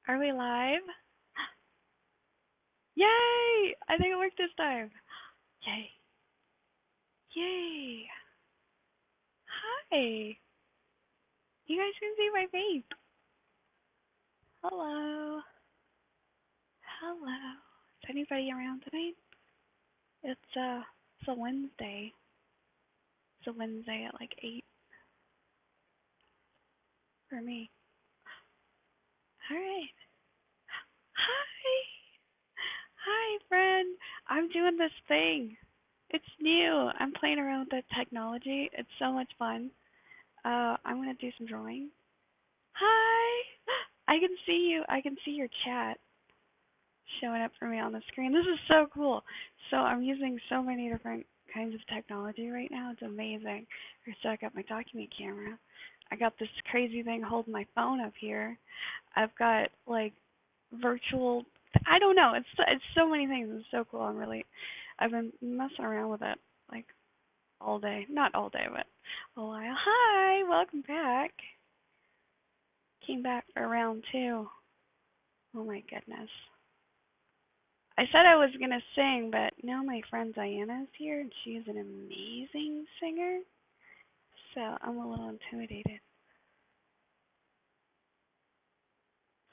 Are we live? Yay! I think it worked this time. Yay. Yay. Hi. You guys can see my face. Hello. Hello. Is anybody around tonight? It's a Wednesday. It's a Wednesday at like 8 for me. Alright. Hi. Hi, friend. I'm doing this thing. It's new. I'm playing around with the technology. It's so much fun. I'm gonna do some drawing. Hi! I can see you. I can see your chat showing up for me on the screen. This is so cool. So I'm using so many different kinds of technology right now. It's amazing. So I got my document camera. I got this crazy thing holding my phone up here. I've got like virtual. I don't know. It's so many things. It's so cool. I've been messing around with it like all day. Not all day, but a while. Hi, welcome back. Came back for round two. Oh my goodness. I said I was gonna sing, but now my friend Diana's here and she's an amazing singer. So I'm a little intimidated.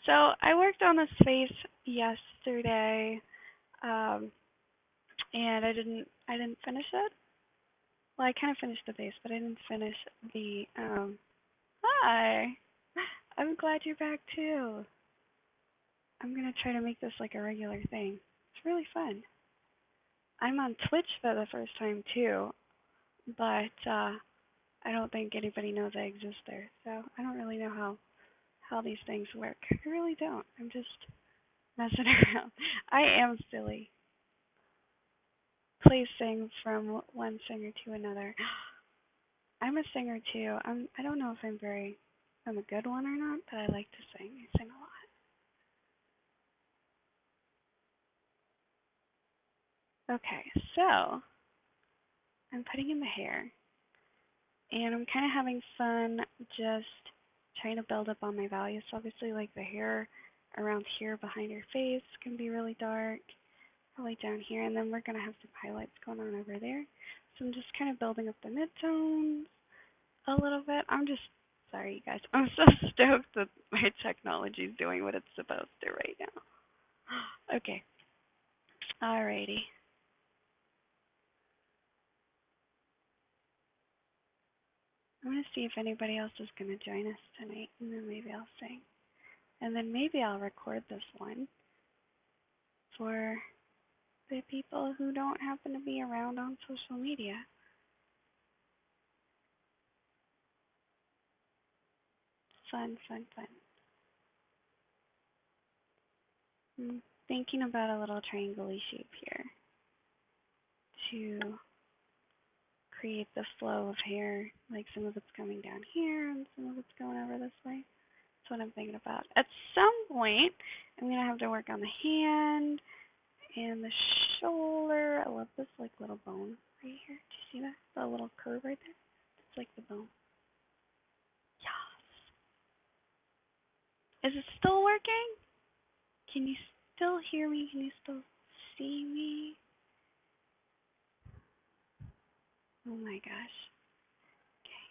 So I worked on this face yesterday, and I didn't finish it. Well, I kind of finished the face, but I didn't finish the Hi. I'm glad you're back too. I'm gonna try to make this like a regular thing. It's really fun. I'm on Twitch for the first time too, but I don't think anybody knows I exist there, so I don't really know how these things work. I really don't. I'm just messing around. I am silly. Play sing from one singer to another. I'm a singer too. I don't know if I'm a good one or not, but I like to sing. I sing a lot. Okay, so I'm putting in the hair, and I'm kind of having fun just trying to build up on my values. So obviously, like the hair around here behind your face can be really dark, probably down here, and then we're gonna have some highlights going on over there. So I'm just kind of building up the midtones a little bit. I'm just sorry, you guys. I'm so stoked that my technology is doing what it's supposed to right now. Okay, alrighty. I'm gonna see if anybody else is gonna join us tonight, and then maybe I'll sing. And then maybe I'll record this one for the people who don't happen to be around on social media. Fun, fun, fun. I'm thinking about a little triangle shape here to create the flow of hair. Like some of it's coming down here and some of it's going over this way. That's what I'm thinking about. At some point, I'm going to have to work on the hand and the shoulder. I love this like little bone right here. Do you see that? The little curve right there? It's like the bone. Yes. Is it still working? Can you still hear me? Can you still see me? Oh my gosh. Okay.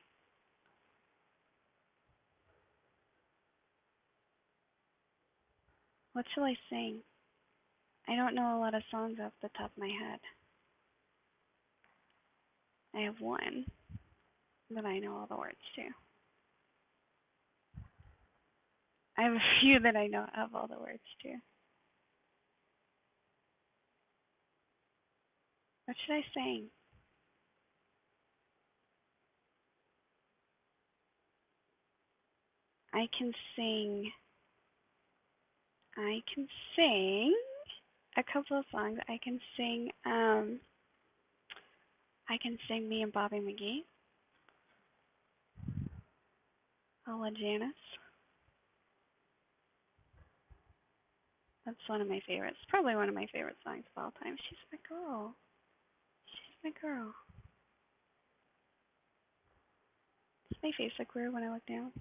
What shall I sing? I don't know a lot of songs off the top of my head. I have one that I know all the words to. I have a few that I know have all the words to. What should I sing? I can sing. I can sing a couple of songs. I can sing Me and Bobby McGee. Paula Janice. That's one of my favorites. Probably one of my favorite songs of all time. She's my girl. She's my girl. Does my face look weird when I look down?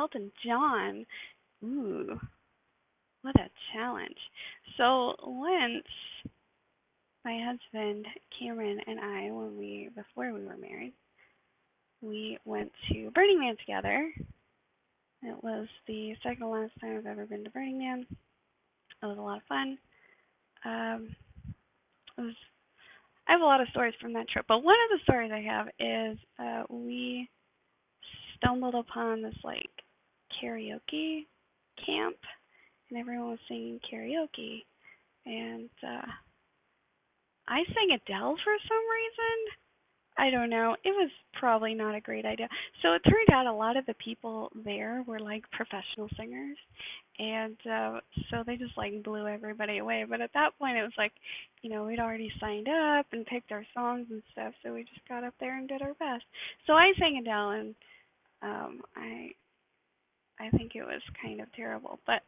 Elton John. Ooh, what a challenge. So once my husband Cameron and I, before we were married, we went to Burning Man together. It was the second to last time I've ever been to Burning Man. It was a lot of fun. Um, it was I have a lot of stories from that trip, but one of the stories I have is we stumbled upon this like karaoke camp, and everyone was singing karaoke, and I sang Adele for some reason. I don't know. It was probably not a great idea. So it turned out a lot of the people there were like professional singers, and so they just like blew everybody away. But at that point, it was like, we'd already signed up and picked our songs and stuff, so we just got up there and did our best. So I sang Adele, and I think it was kind of terrible. But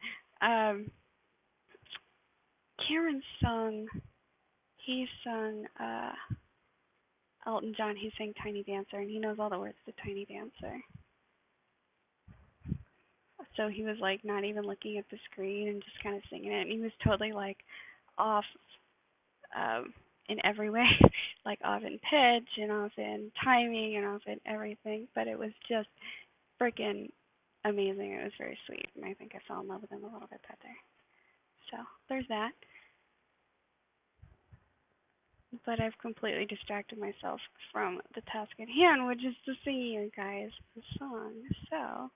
Cameron sung. He sung Elton John. He sang Tiny Dancer, and he knows all the words to Tiny Dancer. So he was like not even looking at the screen and just kind of singing it. And he was totally like off in every way, like off in pitch and off in timing and off in everything. But it was just freaking amazing. It was very sweet, and I think I fell in love with him a little bit that day. So there's that. But I've completely distracted myself from the task at hand, which is to sing you guys the song. So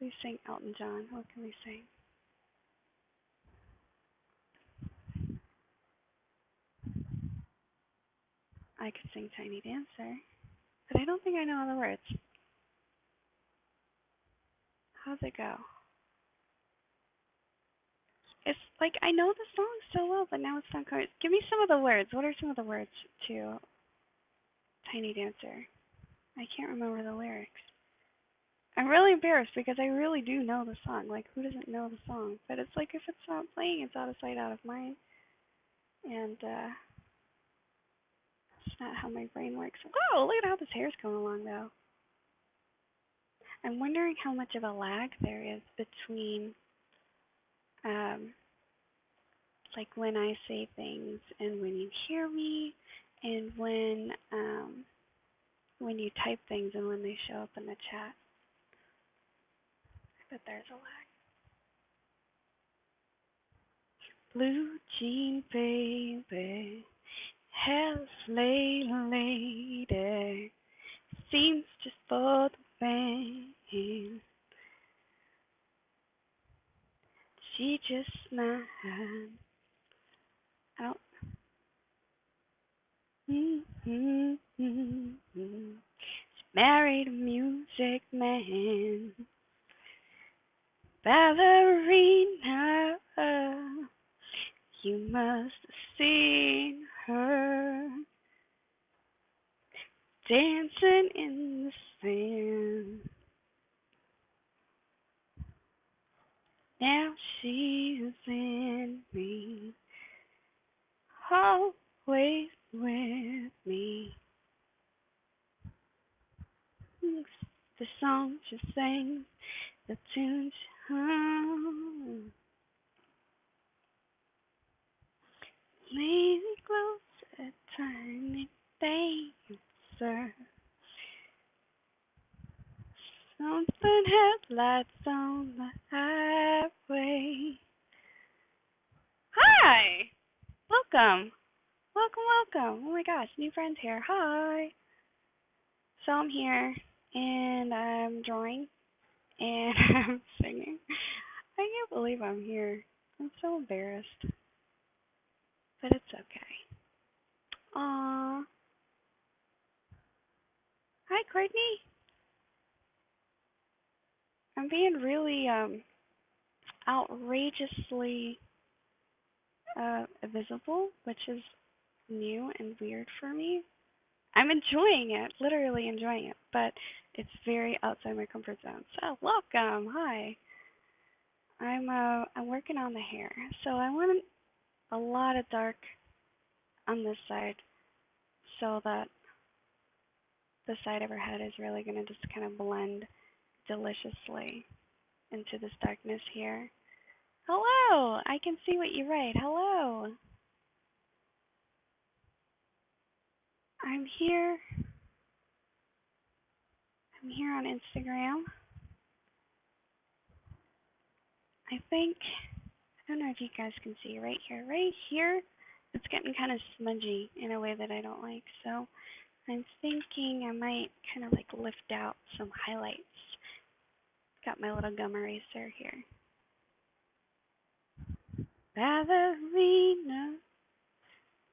we sing Elton John. What can we sing? I could sing Tiny Dancer, but I don't think I know all the words. How's it go? It's like I know the song so well, but now it's not coming. Give me some of the words. What are some of the words to Tiny Dancer? I can't remember the lyrics. I'm really embarrassed because I really do know the song. Like, who doesn't know the song? But it's like if it's not playing, it's out of sight, out of mind. And it's not how my brain works. Whoa, look at how this hair's going along, though. I'm wondering how much of a lag there is between, um, like when I say things and when you hear me, and when you type things and when they show up in the chat. I bet there's a lag. Blue jean baby, hell's lady, seems just for the fame. She just smiled. I don't. She married a music man, ballerina. You must have seen her dancing in the sand. Now she's in me, always with me. The song she sings, the tune she hums. Lean closer, tiny dancer. Something headlights on the highway. Hi! Welcome. Welcome. Oh my gosh, new friends here. Hi. So I'm here and I'm drawing and I'm singing. I can't believe I'm here. I'm so embarrassed. But it's okay. Aww. Hi, Courtney. I'm being really outrageously visible, which is new and weird for me. I'm enjoying it, literally enjoying it, but it's very outside my comfort zone. So welcome, hi. I'm working on the hair, so I want a lot of dark on this side, so that the side of her head is really gonna just kind of blend deliciously. into this darkness here. Hello! I can see what you write. Hello! I'm here. I'm here on Instagram. I think, I don't know if you guys can see right here. Right here, it's getting kind of smudgy in a way that I don't like. So I'm thinking I might kind of like lift out some highlights. Got my little gum eraser here. Ballerina,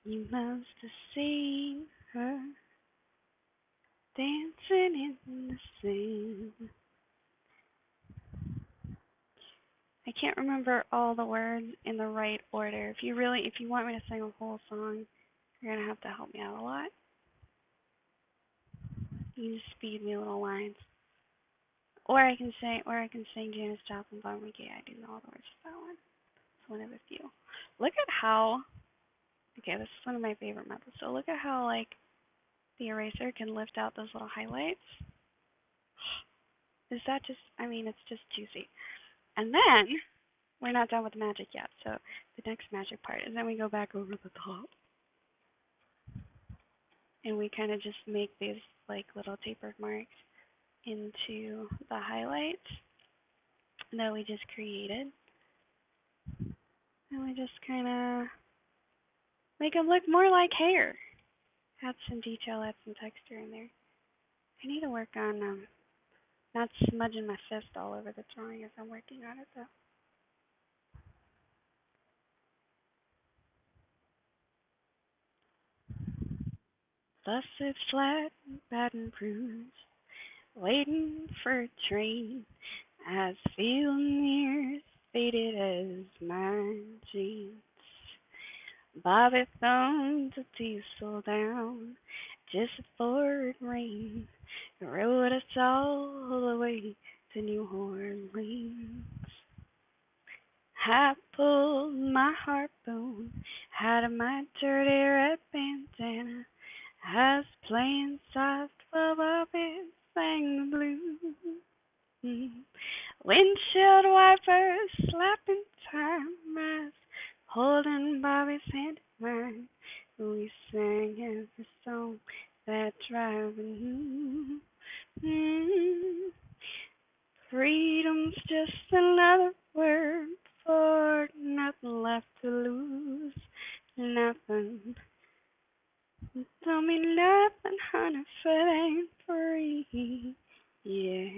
you must have seen her dancing in the sand. I can't remember all the words in the right order. If you want me to sing a whole song, you're gonna have to help me out a lot. You just speed me little lines. Or I can sing Janis Joplin, Bob McGee. I do know all the words to that one. It's one of the few. Look at how, okay, this is one of my favorite methods. So look at how, like, the eraser can lift out those little highlights. Is that just, I mean, it's just juicy. And then, we're not done with the magic yet. So the next magic part is then we go back over the top. And we kind of just make these, like, little tapered marks into the highlights that we just created. And we just kind of make them look more like hair. Add some detail, add some texture in there. I need to work on not smudging my fist all over the drawing as I'm working on it, though. Thus it's flat, bad and bruised, waiting for a train, as feeling near as faded as my jeans. Bobby thumbed the diesel down just before it rained, rode us all the way to New Orleans. I pulled my harpoon out of my dirty red bandana. I was playing soft while Bobby sang the blues. Windshield wipers slapping time. I was holding Bobby's hand in mine. We sang every song that driving. Freedom's just another word for nothing left to lose. Nothing. Tell me nothing, honey, if it ain't free. Yeah.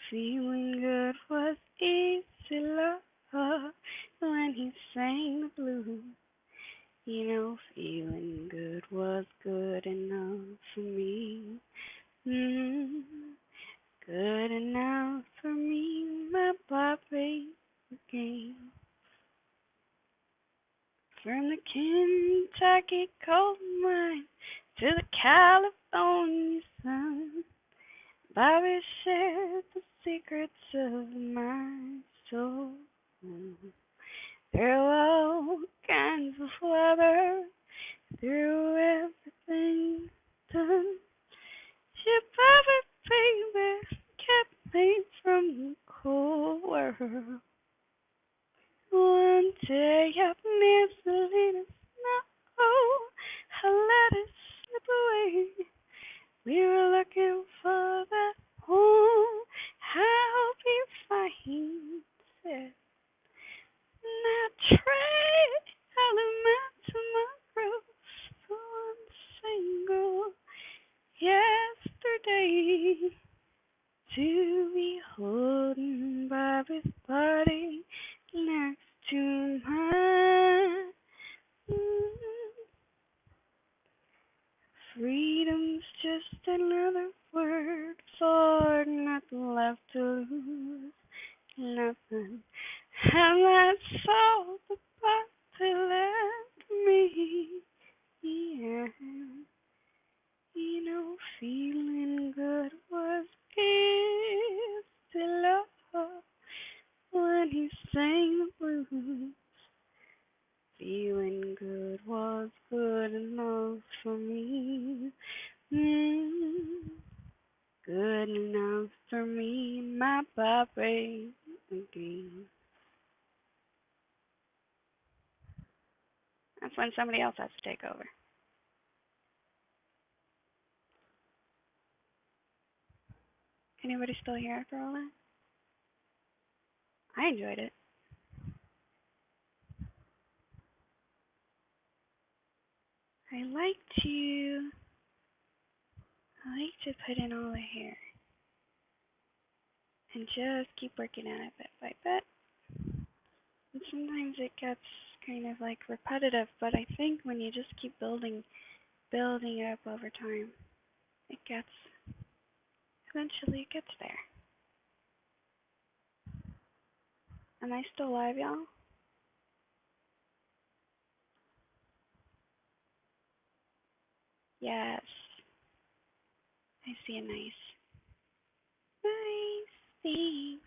Feeling good was easy love when he sang the blues. Feeling good was good enough for me. Mm, good enough for me, my Bobby McGee. From the Kentucky coal mine to the California sun, Bobby shared the secrets of my soul. Through all kinds of weather, through everything done, she Bobby, baby, kept me from the cold world. One day up near Salinas, no, I let it slip away. We were looking for that home. I hope you find it. Now trade all of my tomorrows for one single yesterday. To be holding Bobby's body next to mine. Freedom's just another word for nothing left to lose. Nothing. And that's all the Bobby left me. Yeah. Feeling good was easy love when he sang the blues. Feeling good was good enough for me. Mm, good good enough for me, my puppy. Okay. That's when somebody else has to take over. Anybody still here after all that? I enjoyed it. I like to put in all the hair and just keep working at it bit by bit. And sometimes it gets kind of like repetitive, but I think when you just keep building it up over time, it gets eventually it gets there. Am I still live, y'all? Yes. I see a nice thing.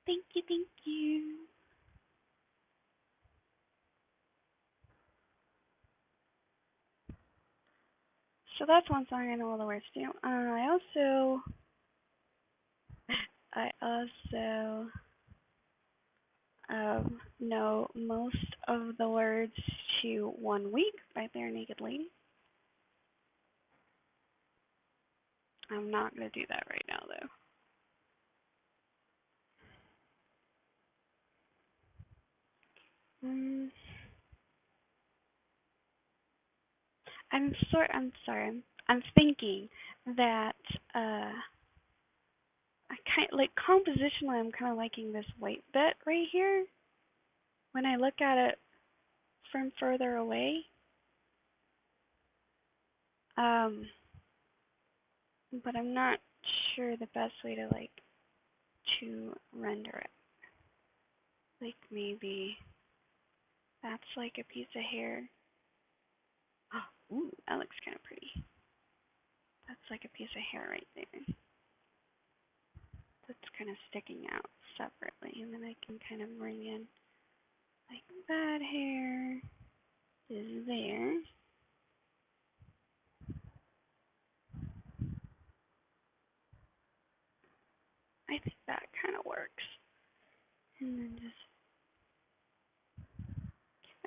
Thank you, thank you. So that's one song I know all the words to. I also know most of the words to One Week by Barenaked Lady. I'm not going to do that right now, though. Mm, I'm sorry. I'm thinking that I kind like compositionally. I'm kind of liking this white bit right here. When I look at it from further away, um, but I'm not sure the best way to render it. Like maybe that's like a piece of hair. Oh, ooh, that looks kind of pretty. That's like a piece of hair right there. That's kind of sticking out separately, and then I can kind of bring in like that hair is there. I think that kind of works. And then just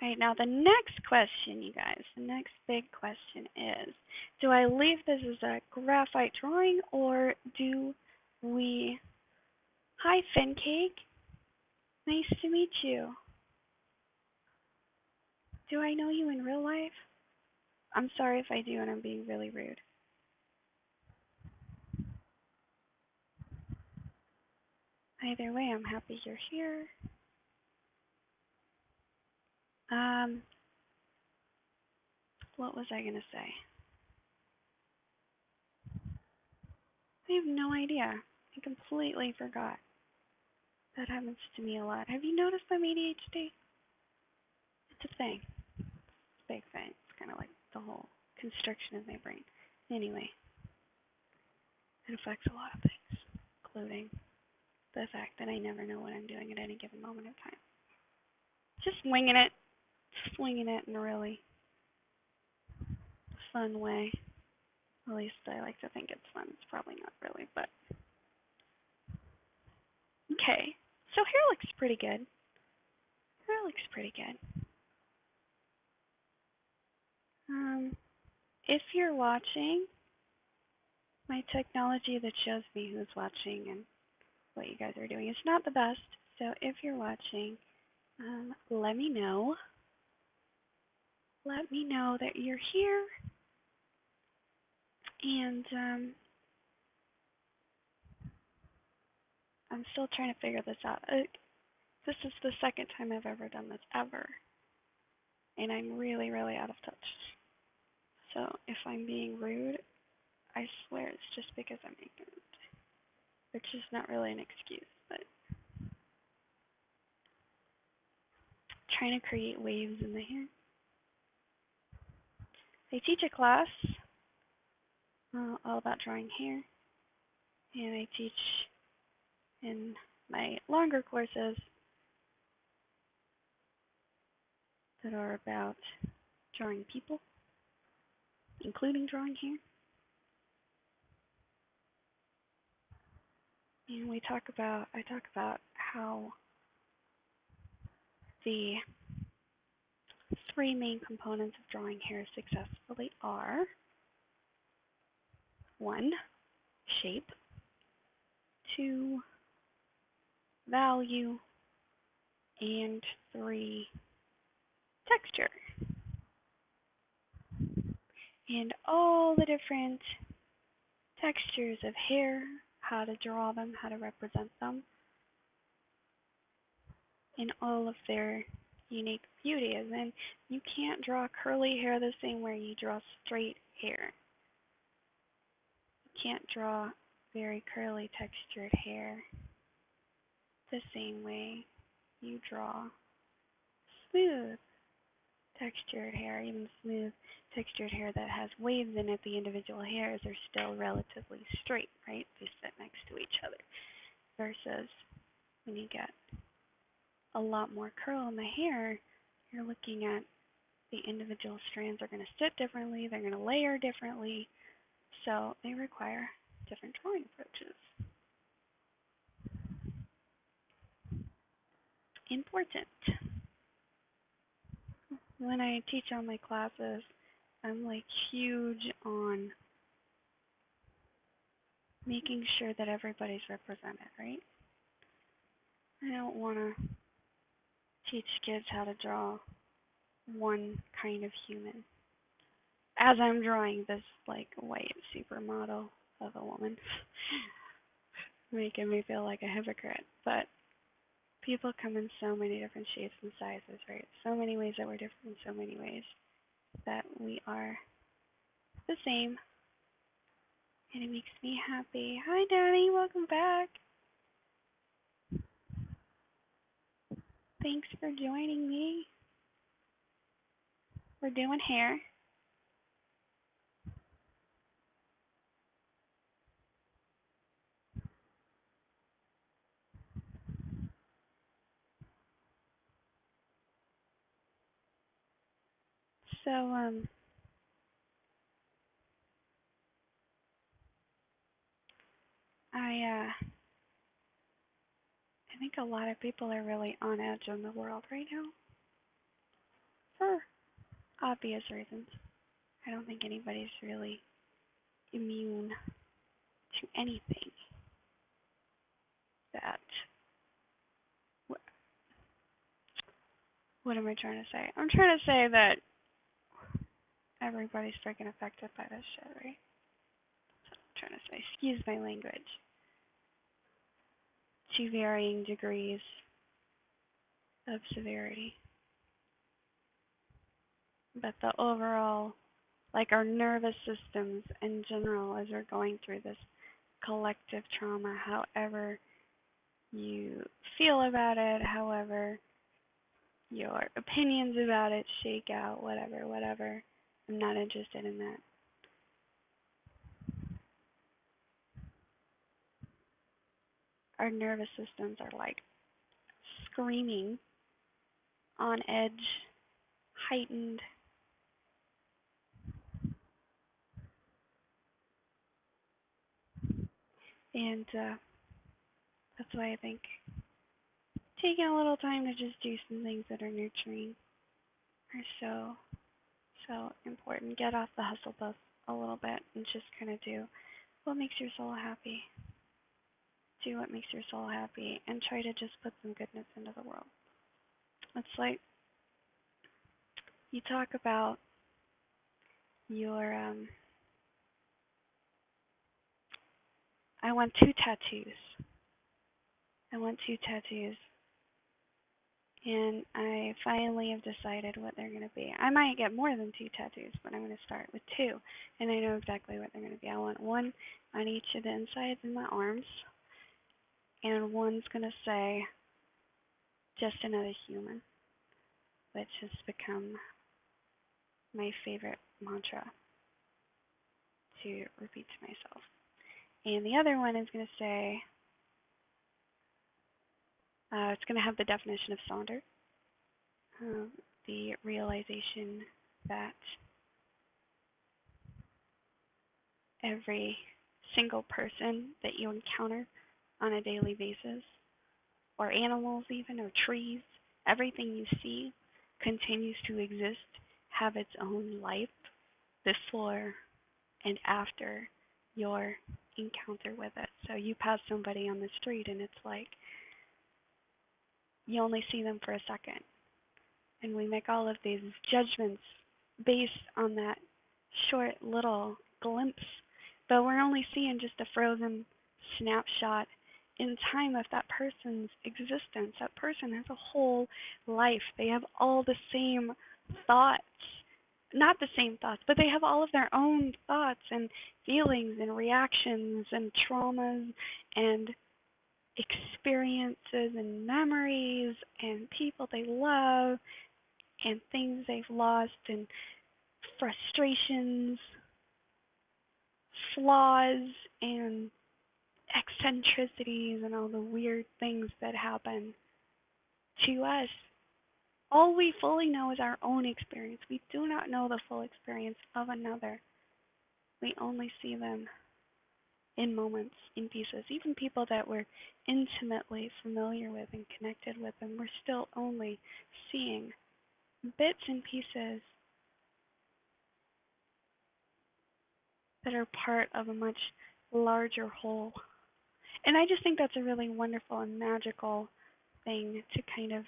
all right, now the next question, you guys, the next big question is, do I leave this as a graphite drawing or do we... Hi, Fincake. Nice to meet you. Do I know you in real life? I'm sorry if I do and I'm being really rude. Either way, I'm happy you're here. What was I gonna say? I have no idea. I completely forgot. That happens to me a lot. Have you noticed I'm ADHD? It's a thing. It's a big thing. It's kind of like the whole constriction of my brain. Anyway, it affects a lot of things, including the fact that I never know what I'm doing at any given moment in time. Just winging it. Swinging it in a really fun way. At least I like to think it's fun. It's probably not really, but okay. So hair looks pretty good. Hair looks pretty good. If you're watching, my technology that shows me who's watching and what you guys are doing is not the best. So if you're watching, let me know. Let me know that you're here. And I'm still trying to figure this out. This is the second time I've ever done this, ever. And I'm really, really out of touch. So if I'm being rude, I swear it's just because I'm ignorant. Which is not really an excuse, but trying to create waves in the hair. I teach a class all about drawing hair, and I teach in my longer courses that are about drawing people, including drawing hair. And I talk about how the three main components of drawing hair successfully are: one, shape; two, value; and three, texture. And all the different textures of hair, how to draw them, how to represent them, in all of their unique beauty. And then you can't draw curly hair the same way you draw straight hair. You can't draw very curly textured hair the same way you draw smooth textured hair. Even smooth textured hair that has waves in it, the individual hairs are still relatively straight, right? They sit next to each other. Versus when you get a lot more curl in the hair, you're looking at the individual strands are going to sit differently, they're going to layer differently, so they require different drawing approaches. Important. When I teach all my classes, I'm like huge on making sure that everybody's represented, right? I don't want to teach kids how to draw one kind of human as I'm drawing this like white supermodel of a woman, making me feel like a hypocrite. But people come in so many different shapes and sizes, right? So many ways that we're different in so many ways that we are the same. And it makes me happy. Hi, Danny. Welcome back. Thanks for joining me. We're doing hair. So, I think a lot of people are really on edge in the world right now for obvious reasons. I don't think anybody's really immune to anything that. What am I trying to say? I'm trying to say that everybody's freaking affected by this shit, right? That's what I'm trying to say. Excuse my language. To varying degrees of severity. But the overall, like our nervous systems in general, as we're going through this collective trauma, however you feel about it, however your opinions about it shake out, whatever. I'm not interested in that. Our nervous systems are like screaming, on edge, heightened. And that's why I think taking a little time to just do some things that are nurturing are so important. Get off the hustle bus a little bit and just kind of do what makes your soul happy. Do what makes your soul happy and try to just put some goodness into the world. It's like you talk about your I want two tattoos. And I finally have decided what they're going to be. I might get more than two tattoos, but I'm going to start with two. And I know exactly what they're going to be. I want one on each of the insides of my arms, and one's going to say, just another human, which has become my favorite mantra to repeat to myself. And the other one is going to say, it's going to have the definition of Sonder, the realization that every single person that you encounter on a daily basis, or animals even, or trees. Everything you see continues to exist, have its own life before and after your encounter with it. So you pass somebody on the street and it's like you only see them for a second. And we make all of these judgments based on that short little glimpse. But we're only seeing just a frozen snapshot in time of that person's existence. That person has a whole life. They have all the same thoughts. Not the same thoughts, but they have all of their own thoughts and feelings and reactions and traumas and experiences and memories and people they love and things they've lost and frustrations, flaws, and eccentricities and all the weird things that happen to us. All we fully know is our own experience. We do not know the full experience of another. We only see them in moments, in pieces. Even people that we're intimately familiar with and connected with, and we're still only seeing bits and pieces that are part of a much larger whole. And I just think that's a really wonderful and magical thing to kind of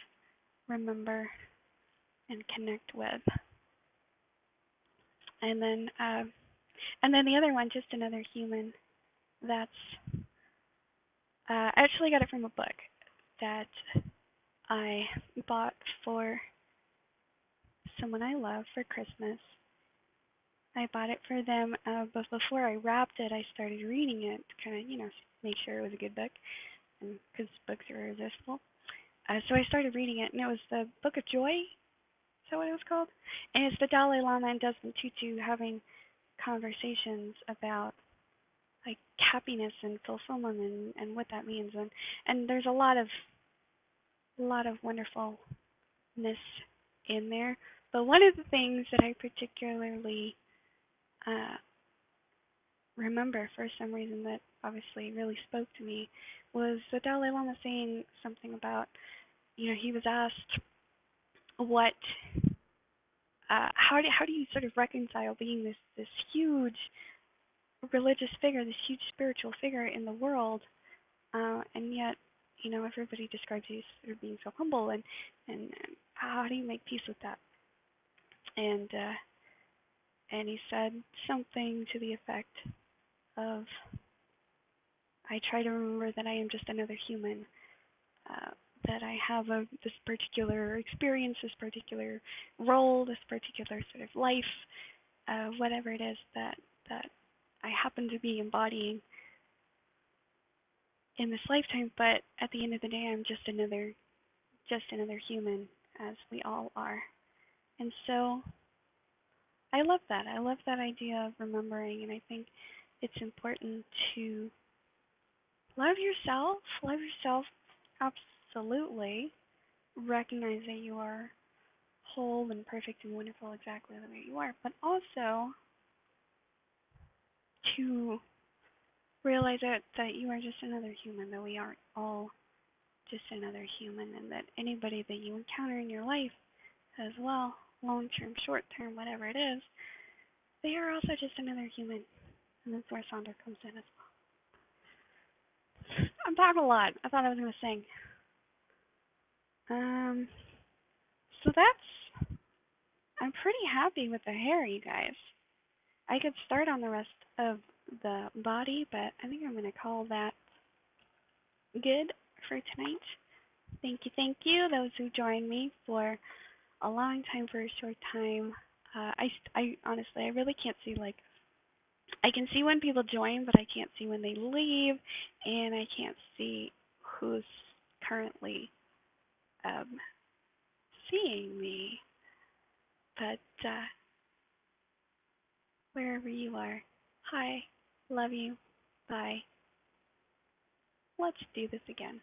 remember and connect with. And then, the other one, just another human. That's I actually got it from a book that I bought for someone I love for Christmas. I bought it for them, but before I wrapped it, I started reading it, kind of, make sure it was a good book, and because books are irresistible. So I started reading it, and it was the Book of Joy. Is that what it was called? And it's the Dalai Lama and Desmond Tutu having conversations about like happiness and fulfillment and what that means, and there's a lot of wonderfulness in there. But one of the things that I particularly uh, remember for some reason that obviously really spoke to me was the Dalai Lama saying something about, he was asked what, how do you sort of reconcile being this huge religious figure, this huge spiritual figure in the world, and yet, everybody describes you as sort of being so humble, and how do you make peace with that? And he said something to the effect of, I try to remember that I am just another human, that I have this particular experience, this particular role, this particular sort of life, whatever it is that I happen to be embodying in this lifetime. But at the end of the day, I'm just another human, as we all are. And so I love that. I love that idea of remembering, and I think it's important to love yourself. Love yourself, absolutely. Recognize that you are whole and perfect and wonderful exactly the way you are, but also to realize that you are just another human, that we are all just another human, and that anybody that you encounter in your life as well, long term, short term, whatever it is, they are also just another human. And that's where Sonder comes in as well. I'm talking a lot. I thought I was going to sing. So I'm pretty happy with the hair, you guys. I could start on the rest of the body, but I think I'm going to call that good for tonight. Thank you, those who joined me for a long time for a short time. I honestly, I really can't see, I can see when people join, but I can't see when they leave, and I can't see who's currently um, seeing me. But wherever you are, hi, love you, bye. Let's do this again.